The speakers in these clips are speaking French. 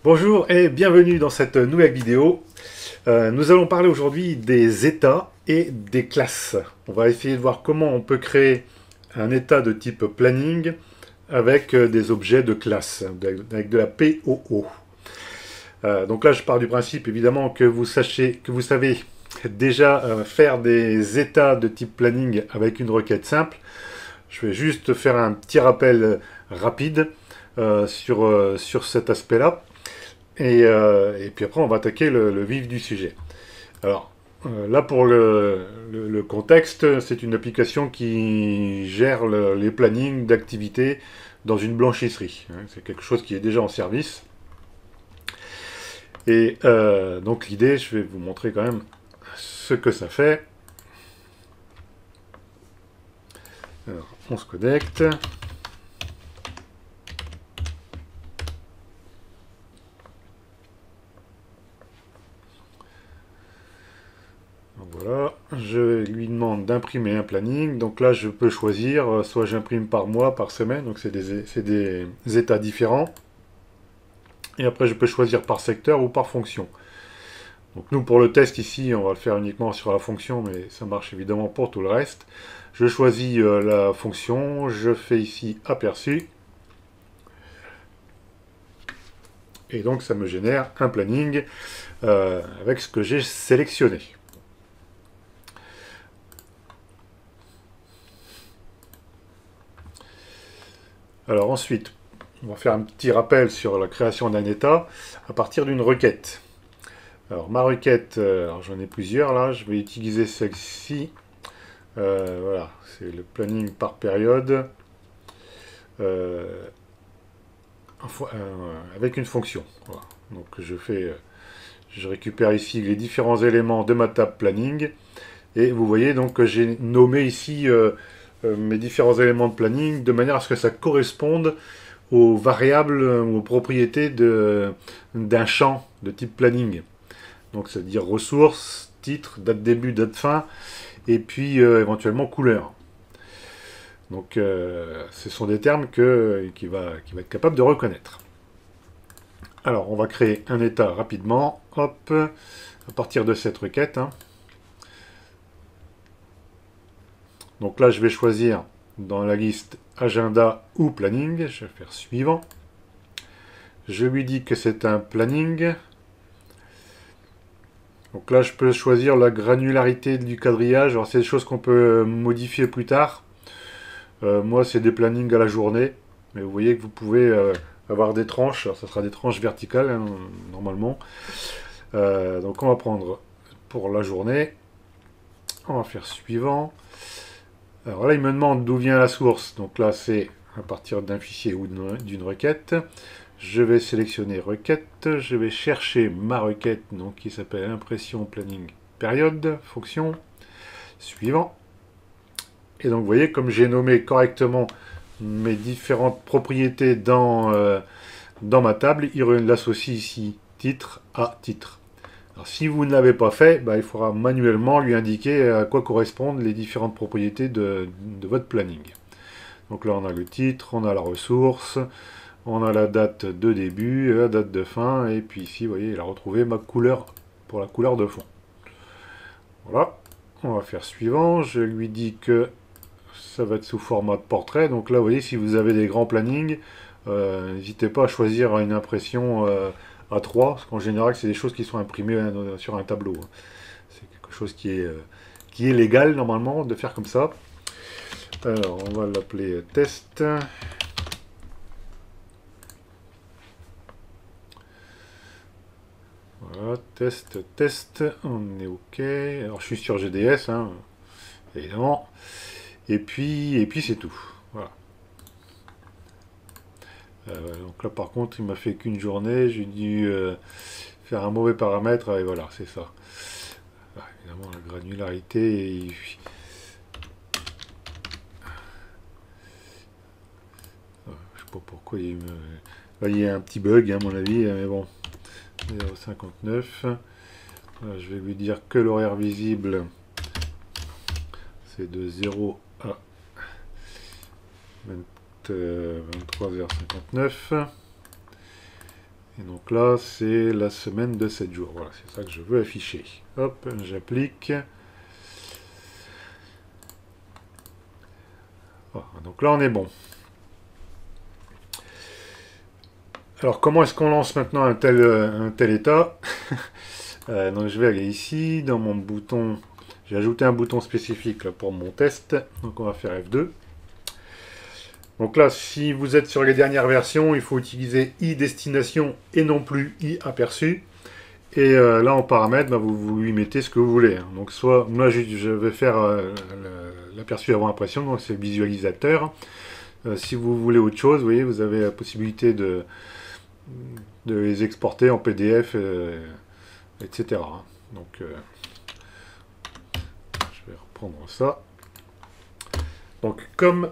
Bonjour et bienvenue dans cette nouvelle vidéo. Nous allons parler aujourd'hui des états et des classes. On va essayer de voir comment on peut créer un état de type planning avec des objets de classe, avec de la POO. Donc là, je pars du principe évidemment que vous savez déjà faire des états de type planning avec une requête simple. Je vais juste faire un petit rappel rapide sur cet aspect-là. Et puis après, on va attaquer le vif du sujet. Alors, là, pour le contexte, c'est une application qui gère les plannings d'activités dans une blanchisserie. C'est quelque chose qui est déjà en service. Et donc, l'idée, je vais vous montrer quand même ce que ça fait. Alors, on se connecte. Voilà, je lui demande d'imprimer un planning. Donc là, je peux choisir, soit j'imprime par mois, par semaine, donc c'est des états différents. Et après, je peux choisir par secteur ou par fonction. Donc nous, pour le test ici, on va le faire uniquement sur la fonction, mais ça marche évidemment pour tout le reste. Je choisis la fonction, je fais ici aperçu. Et donc, ça me génère un planning avec ce que j'ai sélectionné. Alors ensuite, on va faire un petit rappel sur la création d'un état à partir d'une requête. Alors ma requête, j'en ai plusieurs là, je vais utiliser celle-ci. Voilà, c'est le planning par période euh, avec une fonction. Voilà. Donc je récupère ici les différents éléments de ma table planning et vous voyez donc que j'ai nommé ici mes différents éléments de planning de manière à ce que ça corresponde aux variables ou aux propriétés d'un champ de type planning. Donc c'est-à-dire ressources, titre, date début, date fin, et puis éventuellement couleur. Donc ce sont des termes qu'il va être capable de reconnaître. Alors on va créer un état rapidement, hop, à partir de cette requête. Donc là je vais choisir dans la liste agenda ou planning, je vais faire suivant. Je lui dis que c'est un planning. Donc là, je peux choisir la granularité du quadrillage. Alors, c'est des choses qu'on peut modifier plus tard. Moi, c'est des plannings à la journée. Mais vous voyez que vous pouvez avoir des tranches. Alors, ça sera des tranches verticales, hein, normalement. Donc, on va prendre pour la journée. On va faire suivant. Alors là, il me demande d'où vient la source. Donc là, c'est à partir d'un fichier ou d'une requête. Je vais sélectionner requête, je vais chercher ma requête donc, qui s'appelle impression planning période, fonction, suivant. Et donc vous voyez, comme j'ai nommé correctement mes différentes propriétés dans ma table, il l'associe ici titre à titre. Alors, si vous ne l'avez pas fait, il faudra manuellement lui indiquer à quoi correspondent les différentes propriétés de votre planning. Donc là, on a le titre, on a la ressource, on a la date de début, la date de fin, et puis ici, vous voyez, il a retrouvé ma couleur pour la couleur de fond. Voilà, on va faire suivant. Je lui dis que ça va être sous format de portrait. Donc là, vous voyez, si vous avez des grands plannings, n'hésitez pas à choisir une impression A3, parce qu'en général, c'est des choses qui sont imprimées sur un tableau. C'est quelque chose qui est légal, normalement, de faire comme ça. Alors, on va l'appeler test. Voilà, test, on est OK. Alors je suis sur GDS, hein, évidemment. Et puis c'est tout. Voilà. Donc là par contre il m'a fait qu'une journée, j'ai dû faire un mauvais paramètre, et voilà, c'est ça. Évidemment la granularité, je sais pas pourquoi là, il y a un petit bug à mon avis, mais bon. 0,59. Voilà, je vais lui dire que l'horaire visible c'est de 0 à 23h59. Et donc là, c'est la semaine de 7 jours. Voilà, c'est ça que je veux afficher. Hop, j'applique. Voilà, donc là, on est bon. Alors, comment est-ce qu'on lance maintenant un tel état? Donc, je vais aller ici, dans mon bouton. J'ai ajouté un bouton spécifique là, pour mon test. Donc, on va faire F2. Donc là, si vous êtes sur les dernières versions, il faut utiliser i-destination et non plus i-aperçu. Et là, en paramètre, bah, vous lui mettez ce que vous voulez. Hein. Donc soit, moi, je vais faire l'aperçu avant impression, donc c'est le visualisateur. Si vous voulez autre chose, vous voyez, vous avez la possibilité de les exporter en PDF, etc. Donc, je vais reprendre ça. Donc, comme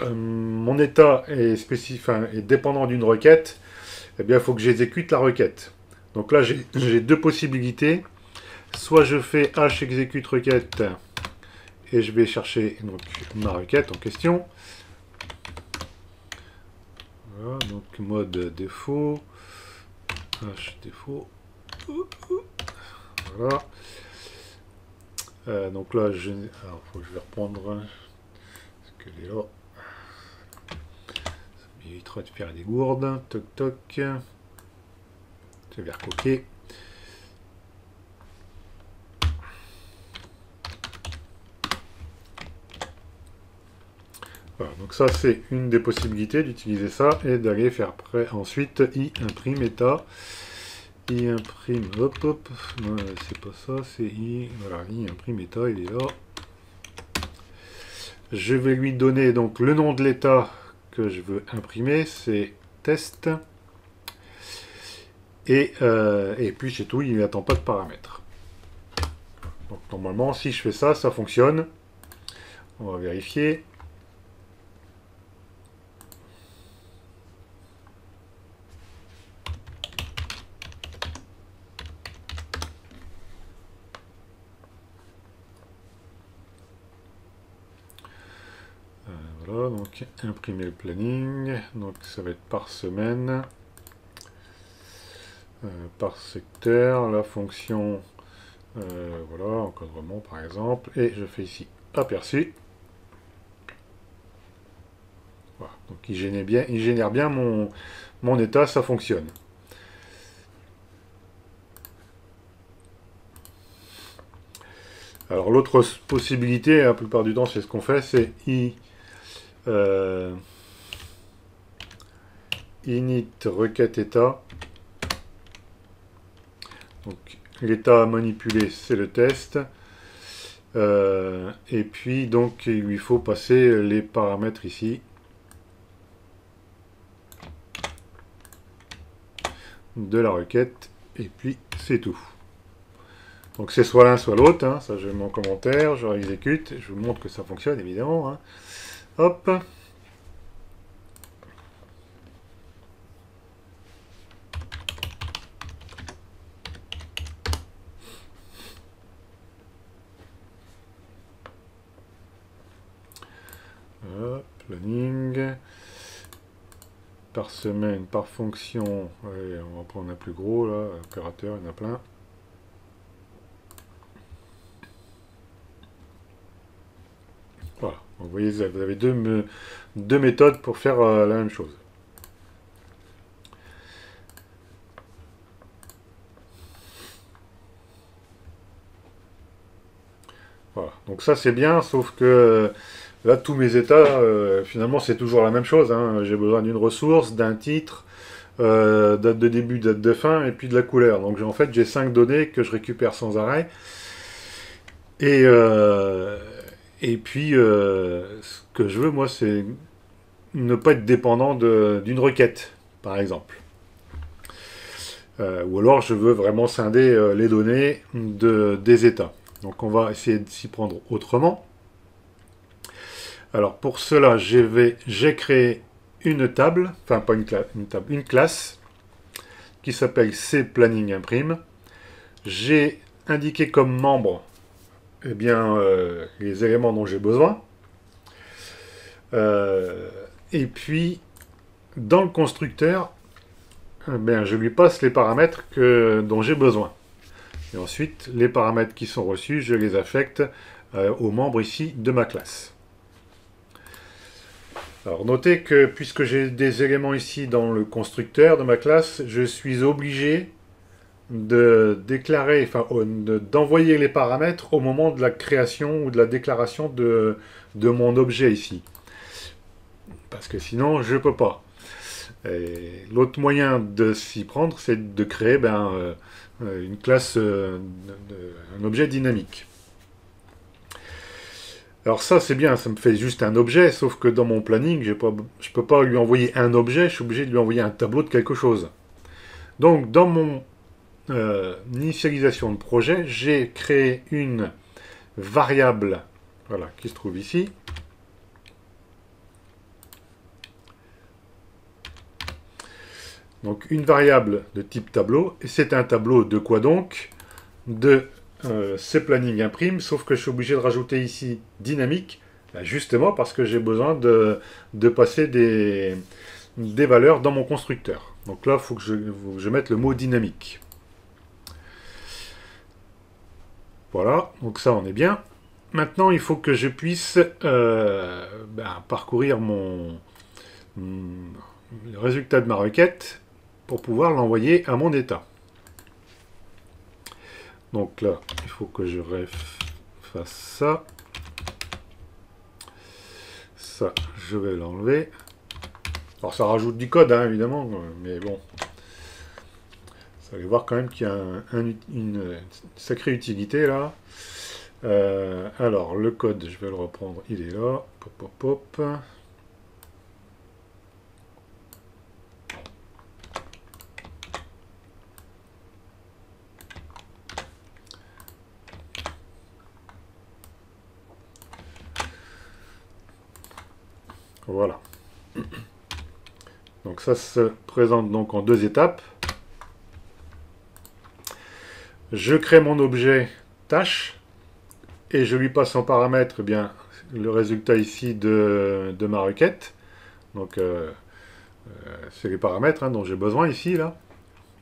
mon état est est dépendant d'une requête, eh bien, il faut que j'exécute la requête. Donc là, j'ai deux possibilités. Soit je fais h exécute requête et je vais chercher donc, ma requête en question. Voilà, donc mode défaut. H défaut. Voilà. Donc là, alors, faut que je vais reprendre ce qu'elle est là. Ça m'évitera de faire des gourdes. Toc toc. Je vais recopier. Voilà, donc ça c'est une des possibilités d'utiliser ça et d'aller faire après ensuite i imprime état. I imprime, hop hop, non c'est pas ça, c'est i, voilà, i imprime état, il est là. Je vais lui donner donc le nom de l'état que je veux imprimer, c'est test. Et puis c'est tout, il n'attend pas de paramètres. Donc normalement si je fais ça, ça fonctionne. On va vérifier. Voilà, donc imprimer le planning, donc ça va être par semaine, par secteur, la fonction, voilà, encadrement par exemple, et je fais ici aperçu. Voilà, donc il génère bien mon état, ça fonctionne. Alors l'autre possibilité, la plupart du temps c'est ce qu'on fait, c'est init requête état. Donc l'état à manipuler c'est le test. Et puis donc il lui faut passer les paramètres ici. De la requête. Et puis c'est tout. Donc c'est soit l'un soit l'autre. Hein. Ça je mets en commentaire, je exécute. Je vous montre que ça fonctionne évidemment. Hein. Hop. Planning. Par semaine, par fonction. Allez, on va prendre un plus gros là. Opérateur, il y en a plein. Voilà. Donc, vous voyez, vous avez deux méthodes pour faire la même chose. Voilà. Donc ça c'est bien, sauf que là tous mes états, finalement c'est toujours la même chose. Hein. J'ai besoin d'une ressource, d'un titre, date de début, date de fin, et puis de la couleur. Donc en fait j'ai 5 données que je récupère sans arrêt. Et puis ce que je veux moi c'est ne pas être dépendant d'une requête, par exemple. Ou alors je veux vraiment scinder les données des états. Donc on va essayer de s'y prendre autrement. Alors pour cela, j'ai créé une table, enfin pas une table, une classe qui s'appelle cPlanningImprime. J'ai indiqué comme membre eh bien, les éléments dont j'ai besoin. Et puis dans le constructeur, ben, je lui passe les paramètres dont j'ai besoin. Et ensuite, les paramètres qui sont reçus, je les affecte aux membres ici de ma classe. Alors notez que puisque j'ai des éléments ici dans le constructeur de ma classe, je suis obligé de déclarer, enfin d'envoyer les paramètres au moment de la création ou de la déclaration de mon objet ici. Parce que sinon, je ne peux pas. L'autre moyen de s'y prendre, c'est de créer une classe, un objet dynamique. Alors ça, c'est bien, ça me fait juste un objet, sauf que dans mon planning, je ne peux pas lui envoyer un objet, je suis obligé de lui envoyer un tableau de quelque chose. Donc, dans mon initialisation de projet, j'ai créé une variable, voilà, qui se trouve ici. Donc une variable de type tableau, et c'est un tableau de quoi donc? De cPlanning imprime, sauf que je suis obligé de rajouter ici dynamique, justement parce que j'ai besoin de passer des valeurs dans mon constructeur. Donc là, il faut que je mette le mot dynamique. Voilà, donc ça on est bien. Maintenant, il faut que je puisse parcourir le résultat de ma requête pour pouvoir l'envoyer à mon état. Donc là, il faut que je fasse ça. Ça, je vais l'enlever. Alors ça rajoute du code, hein, évidemment, mais bon. Vous allez voir quand même qu'il y a une sacrée utilité là. Alors, le code, je vais le reprendre, il est là. Pop, pop, pop. Voilà. Donc ça se présente donc en deux étapes. Je crée mon objet tâche et je lui passe en paramètre eh bien, le résultat ici de ma requête. Donc c'est les paramètres dont j'ai besoin ici là.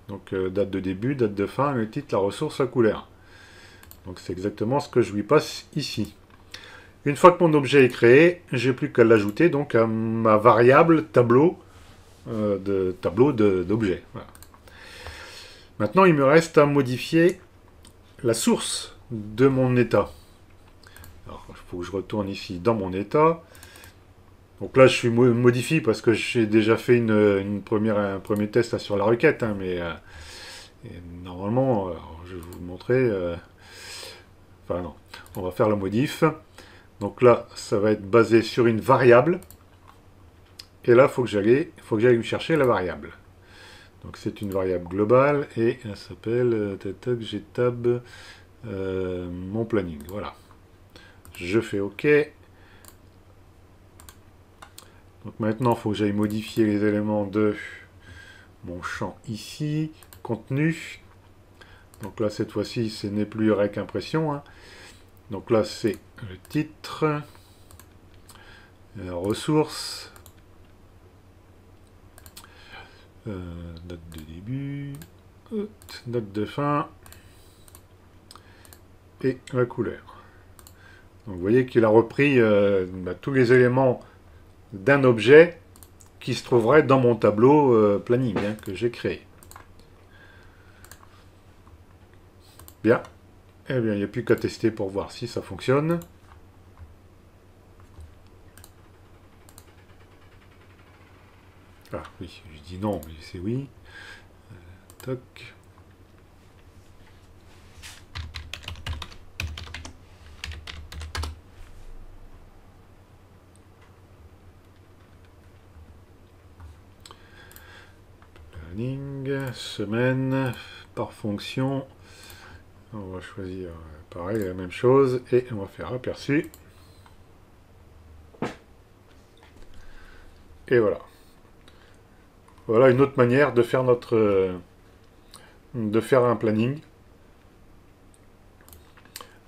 Donc date de début, date de fin, le titre, la ressource, la couleur. Donc c'est exactement ce que je lui passe ici. Une fois que mon objet est créé, j'ai plus qu'à l'ajouter donc à ma variable tableau d'objet. Voilà. Maintenant, il me reste à modifier la source de mon état. Alors, il faut que je retourne ici dans mon état. Donc là, je suis modifie parce que j'ai déjà fait un premier test là, sur la requête, hein, mais normalement, je vais vous montrer. Enfin non, on va faire la modif. Donc là, ça va être basé sur une variable. Et là, il faut que j'aille lui chercher la variable. Donc c'est une variable globale et elle s'appelle gtab mon planning. Voilà. Je fais OK. Donc maintenant, il faut que j'aille modifier les éléments de mon champ ici. Contenu. Donc là, cette fois-ci, ce n'est plus rec impression. Hein. Donc là, c'est le titre, la ressource, date de début, date de fin, et la couleur. Donc vous voyez qu'il a repris tous les éléments d'un objet qui se trouverait dans mon tableau planning que j'ai créé. Bien. Eh bien, il n'y a plus qu'à tester pour voir si ça fonctionne. Ah oui, je dis non, mais c'est oui. Toc. Planning, semaine, par fonction. On va choisir pareil, la même chose, et on va faire aperçu. Et voilà. Voilà une autre manière de faire de faire un planning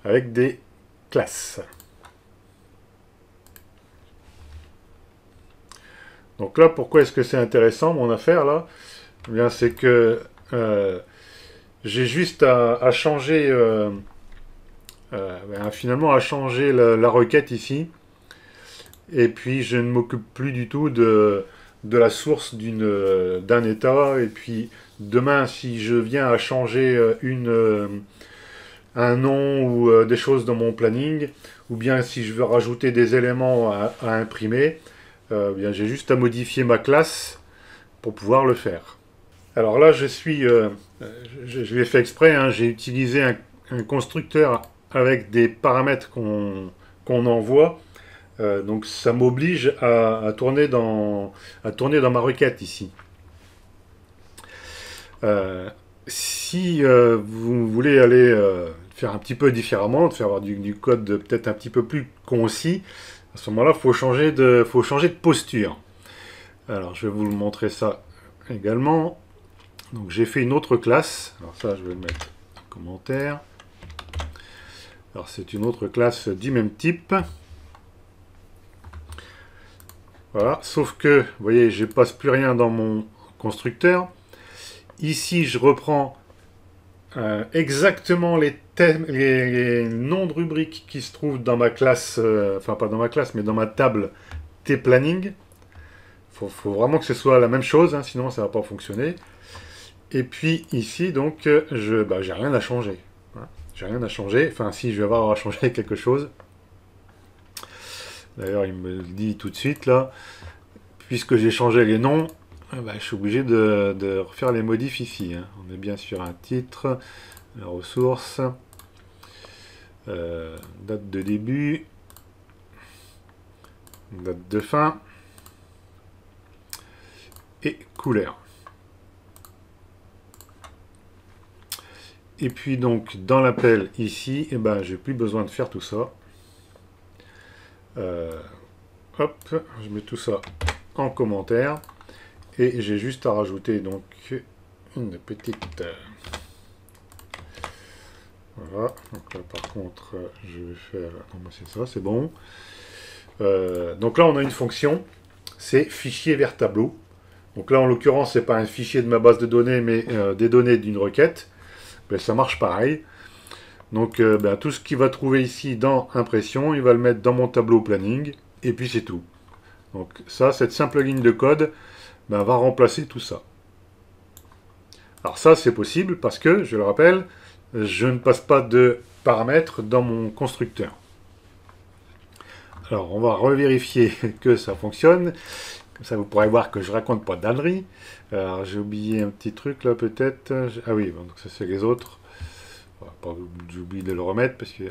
avec des classes. Donc là, pourquoi est-ce que c'est intéressant mon affaire là? Eh bien, c'est que j'ai juste à changer, finalement à changer la requête ici. Et puis je ne m'occupe plus du tout de la source d'un état. Et puis demain, si je viens à changer un nom ou des choses dans mon planning, ou bien si je veux rajouter des éléments à imprimer, bien j'ai juste à modifier ma classe pour pouvoir le faire. Alors là, je l'ai fait exprès, hein, j'ai utilisé un constructeur avec des paramètres qu'on envoie. Donc ça m'oblige à tourner dans ma requête ici. Si vous voulez aller faire un petit peu différemment, de faire avoir du code peut-être un petit peu plus concis, à ce moment-là, faut changer de posture. Alors je vais vous montrer ça également. Donc j'ai fait une autre classe. Alors ça, je vais le mettre en commentaire. Alors c'est une autre classe du même type. Voilà, sauf que, vous voyez, je ne passe plus rien dans mon constructeur. Ici, je reprends exactement les noms de rubriques qui se trouvent dans ma classe, enfin pas dans ma classe, mais dans ma table T-Planning. Faut vraiment que ce soit la même chose, hein, sinon ça ne va pas fonctionner. Et puis ici, donc, j'ai rien à changer. Voilà. J'ai rien à changer. Enfin, si, je vais avoir à changer quelque chose. D'ailleurs, il me le dit tout de suite, là. Puisque j'ai changé les noms, je suis obligé de refaire les modifs ici. Hein. On est bien sur un titre, la ressource, date de début, date de fin, et couleur. Et puis donc, dans l'appel ici, j'ai plus besoin de faire tout ça. Hop, je mets tout ça en commentaire. Et j'ai juste à rajouter donc une petite... voilà, donc là par contre, je vais faire... non, c'est ça, c'est bon. Donc là, on a une fonction, c'est fichier vers tableau. Donc là, en l'occurrence, c'est pas un fichier de ma base de données, mais des données d'une requête. Ça marche pareil. Donc tout ce qu'il va trouver ici dans impression, il va le mettre dans mon tableau planning, et puis c'est tout. Donc ça, cette simple ligne de code va remplacer tout ça. Alors ça, c'est possible parce que, je le rappelle, je ne passe pas de paramètres dans mon constructeur. Alors, on va revérifier que ça fonctionne. Comme ça, vous pourrez voir que je raconte pas d'âneries. Alors, j'ai oublié un petit truc là, peut-être. Ah oui, bon, donc ça, c'est les autres. J'ai oublié de le remettre parce que...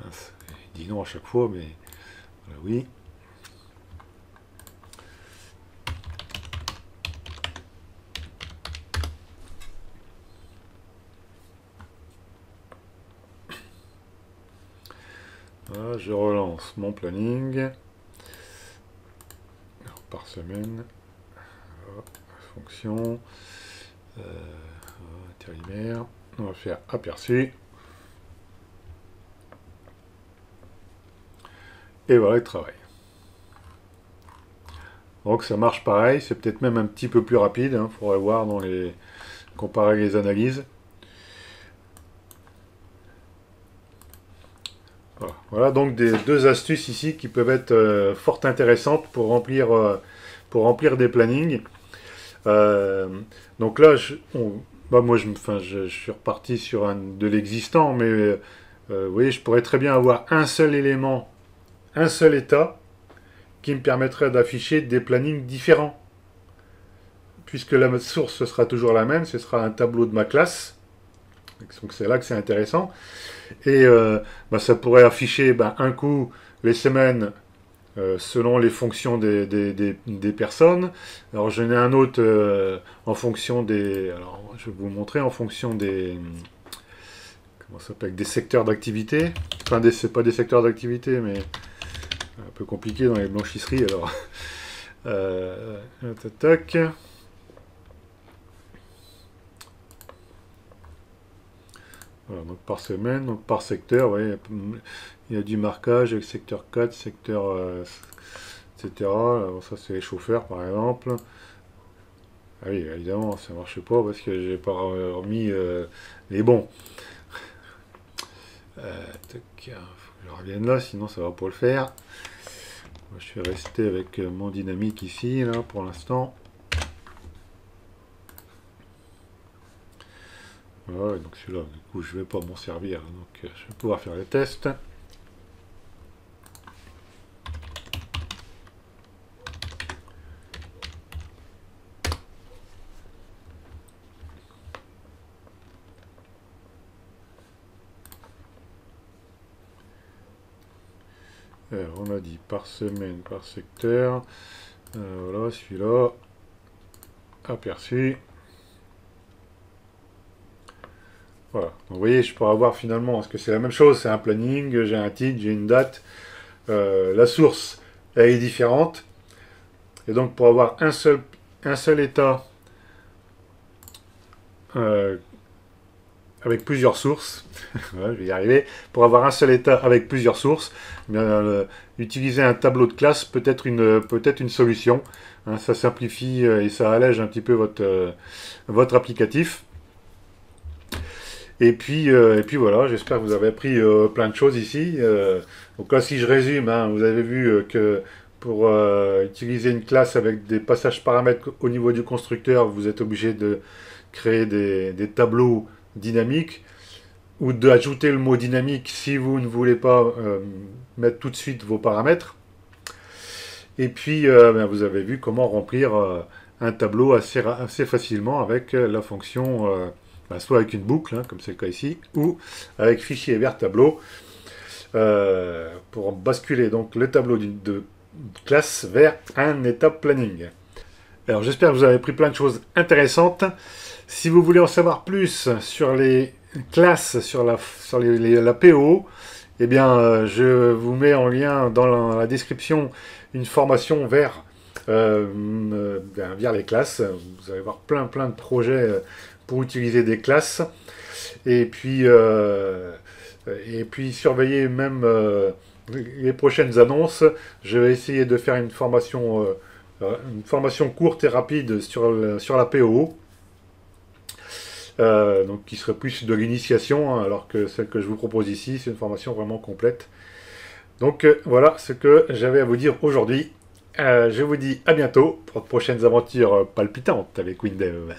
mince, il dit non à chaque fois, mais... voilà, oui. Voilà, je relance mon planning. Alors, par semaine. Voilà, fonction. Intérimaire. On va faire aperçu. Et voilà le travail. Donc ça marche pareil, c'est peut-être même un petit peu plus rapide, hein, faudrait voir comparer les analyses. Voilà donc deux astuces ici qui peuvent être fort intéressantes pour remplir des plannings. Donc là, moi je suis reparti sur de l'existant, mais vous voyez, je pourrais très bien avoir un seul élément, un seul état, qui me permettrait d'afficher des plannings différents. Puisque la source ce sera toujours la même, ce sera un tableau de ma classe. Donc c'est là que c'est intéressant. Et ça pourrait afficher un coup les semaines selon les fonctions des personnes. Alors j'en ai un autre en fonction des... Alors je vais vous montrer en fonction des... Comment ça s'appelle? Des secteurs d'activité. Enfin, c'est pas des secteurs d'activité, mais un peu compliqué dans les blanchisseries. Alors, tac. Voilà, donc par semaine, donc par secteur, vous voyez, il y a du marquage avec secteur 4, secteur etc. Alors, ça c'est les chauffeurs par exemple. Ah oui, évidemment, ça marche pas parce que j'ai pas remis les bons. Tac, faut que je revienne là, sinon ça va pas le faire. Moi, je vais rester avec mon dynamique ici, là, pour l'instant. Voilà, donc celui-là, du coup, je vais pas m'en servir, donc je vais pouvoir faire les tests. Alors, on a dit par semaine, par secteur. Voilà, celui-là. Aperçu. Voilà. Donc, vous voyez, je pourrais avoir finalement, parce que c'est la même chose, c'est un planning, j'ai un titre, j'ai une date. La source, elle est différente. Et donc, pour avoir un seul état avec plusieurs sources, ouais, je vais y arriver, pour avoir un seul état avec plusieurs sources, utiliser un tableau de classe peut être une solution. Hein, ça simplifie et ça allège un petit peu votre applicatif. Et puis voilà, j'espère que vous avez appris plein de choses ici. Donc là, si je résume, hein, vous avez vu que pour utiliser une classe avec des passages paramètres au niveau du constructeur, vous êtes obligé de créer des tableaux dynamiques ou d'ajouter le mot dynamique si vous ne voulez pas mettre tout de suite vos paramètres. Et puis, vous avez vu comment remplir un tableau assez facilement avec la fonction, soit avec une boucle, hein, comme c'est le cas ici, ou avec fichier vers tableau, pour basculer donc le tableau de classe vers un état planning. Alors j'espère que vous avez pris plein de choses intéressantes. Si vous voulez en savoir plus sur les classes, sur la PO, eh bien, je vous mets en lien dans la description une formation vers les classes. Vous allez voir plein de projets pour utiliser des classes. Et puis surveillez même les prochaines annonces. Je vais essayer de faire une formation courte et rapide sur la PO. Donc qui serait plus de l'initiation, hein, alors que celle que je vous propose ici, c'est une formation vraiment complète. Donc voilà ce que j'avais à vous dire aujourd'hui. Je vous dis à bientôt pour de prochaines aventures palpitantes avec Windev.